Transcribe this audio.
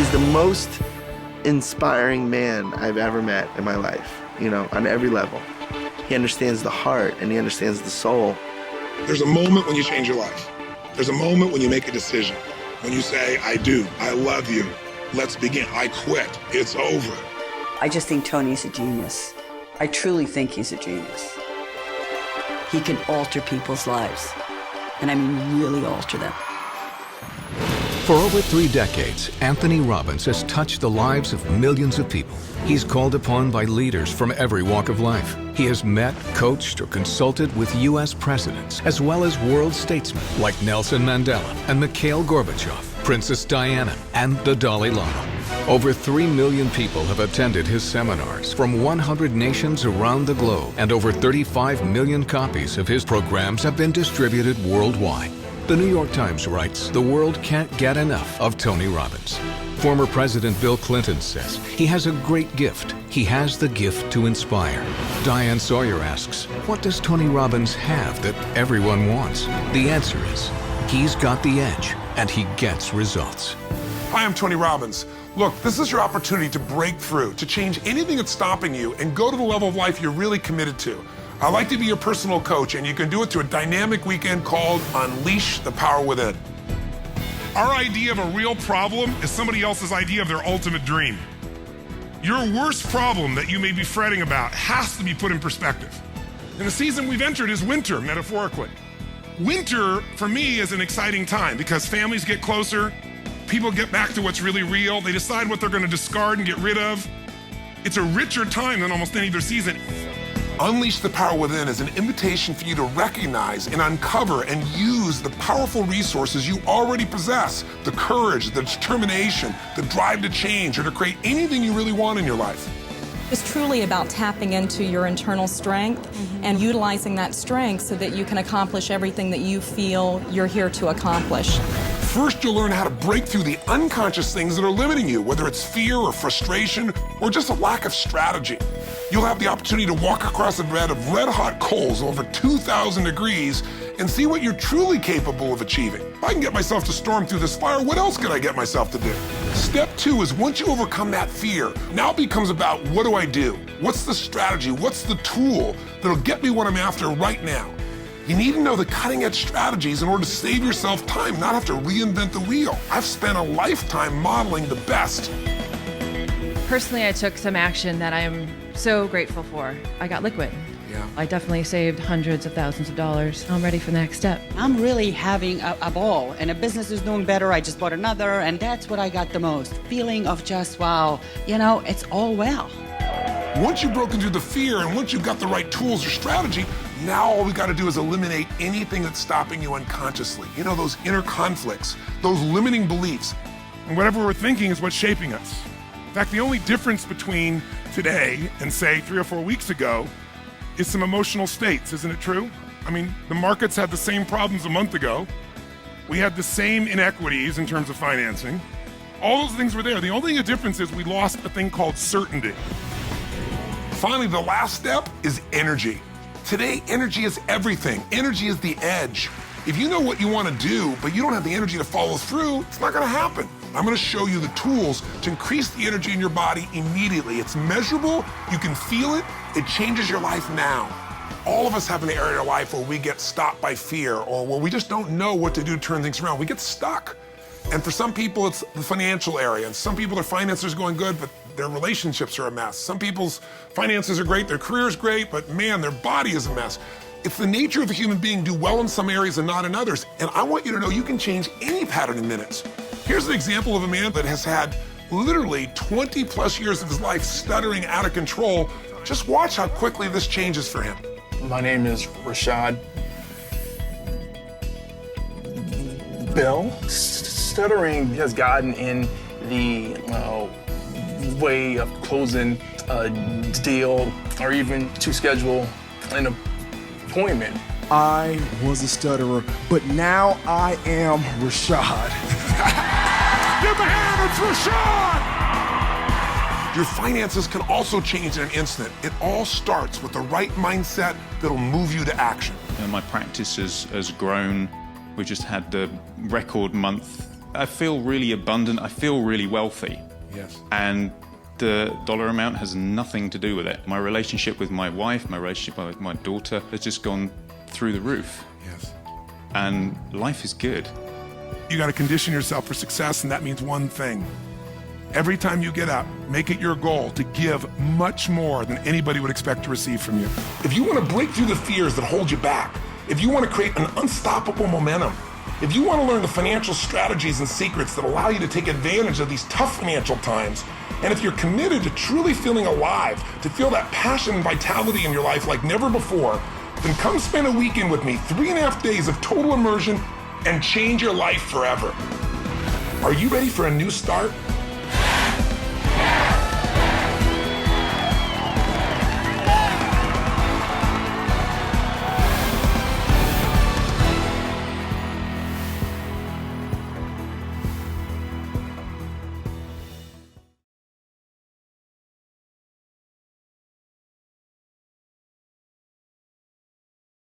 He's the most inspiring man I've ever met in my life, you know, on every level. He understands the heart and he understands the soul. There's a moment when you change your life. There's a moment when you make a decision. When you say, I do, I love you, let's begin, I quit, it's over. I just think Tony's a genius. I truly think he's a genius. He can alter people's lives, and I mean really alter them. For over 3 decades, Anthony Robbins has touched the lives of millions of people. He's called upon by leaders from every walk of life. He has met, coached, or consulted with U.S. presidents, as well as world statesmen like Nelson Mandela and Mikhail Gorbachev, Princess Diana, and the Dalai Lama. Over 3 million people have attended his seminars from 100 nations around the globe, and over 35 million copies of his programs have been distributed worldwide. The New York Times writes, the world can't get enough of Tony Robbins. Former President Bill Clinton says he has a great gift. He has the gift to inspire. Diane Sawyer asks, what does Tony Robbins have that everyone wants? The answer is, he's got the edge, and he gets results. Hi, I'm Tony Robbins. Look, this is your opportunity to break through, to change anything that's stopping you and go to the level of life you're really committed to. I'd like to be your personal coach, and you can do it through a dynamic weekend called Unleash the Power Within. Our idea of a real problem is somebody else's idea of their ultimate dream. Your worst problem that you may be fretting about has to be put in perspective. And the season we've entered is winter, metaphorically. Winter, for me, is an exciting time because families get closer, people get back to what's really real, they decide what they're going to discard and get rid of. It's a richer time than almost any other season. Unleash the Power Within is an invitation for you to recognize and uncover and use the powerful resources you already possess, the courage, the determination, the drive to change or to create anything you really want in your life. It's truly about tapping into your internal strength and utilizing that strength so that you can accomplish everything that you feel you're here to accomplish. First, you'll learn how to break through the unconscious things that are limiting you, whether it's fear or frustration or just a lack of strategy. You'll have the opportunity to walk across a bed of red-hot coals over 2,000 degrees and see what you're truly capable of achieving. If I can get myself to storm through this fire, what else can I get myself to do? Step 2 is once you overcome that fear, now it becomes about what do I do? What's the strategy? What's the tool that'll get me what I'm after right now? You need to know the cutting-edge strategies in order to save yourself time, not have to reinvent the wheel. I've spent a lifetime modeling the best. Personally, I took some action that I am so grateful for. I got liquid. Yeah. I definitely saved hundreds of thousands of dollars. I'm ready for the next step. I'm really having a ball, and a business is doing better. I just bought another, and that's what I got the most. Feeling of just, wow, you know, it's all well. Once you've broken through the fear and once you've got the right tools or strategy, now all we got to do is eliminate anything that's stopping you unconsciously. You know, those inner conflicts, those limiting beliefs. And whatever we're thinking is what's shaping us. In fact, the only difference between today and, say, 3 or 4 weeks ago is some emotional states, isn't it true? I mean, the markets had the same problems a month ago. We had the same inequities in terms of financing. All those things were there. The only difference is we lost a thing called certainty. Finally, the last step is energy. Today, energy is everything. Energy is the edge. If you know what you want to do, but you don't have the energy to follow through, it's not going to happen. I'm going to show you the tools to increase the energy in your body immediately. It's measurable, you can feel it, it changes your life now. All of us have an area of life where we get stopped by fear or where we just don't know what to do to turn things around. We get stuck. And for some people, it's the financial area. And some people, their finances are going good, but their relationships are a mess. Some people's finances are great, their career is great, but man, their body is a mess. It's the nature of a human being to do well in some areas and not in others. And I want you to know you can change any pattern in minutes. Here's an example of a man that has had literally 20 plus years of his life stuttering out of control. Just watch how quickly this changes for him. My name is Rashad. Bill. Stuttering has gotten in the way of closing a deal or even to schedule an appointment. I was a stutterer, but now I am Rashad. Give a hand, it's Rashad! Your finances can also change in an instant. It all starts with the right mindset that'll move you to action. My practice has grown. We just had the record month I feel really abundant. I feel really wealthy. Yes. And the dollar amount has nothing to do with it. My relationship with my wife, my relationship with my daughter has just gone through the roof. Yes. And life is good. You got to condition yourself for success, and that means one thing. Every time you get up, make it your goal to give much more than anybody would expect to receive from you. If you want to break through the fears that hold you back, if you want to create an unstoppable momentum, if you want to learn the financial strategies and secrets that allow you to take advantage of these tough financial times, and if you're committed to truly feeling alive, to feel that passion and vitality in your life like never before, then come spend a weekend with me, 3.5 days of total immersion, and change your life forever. Are you ready for a new start?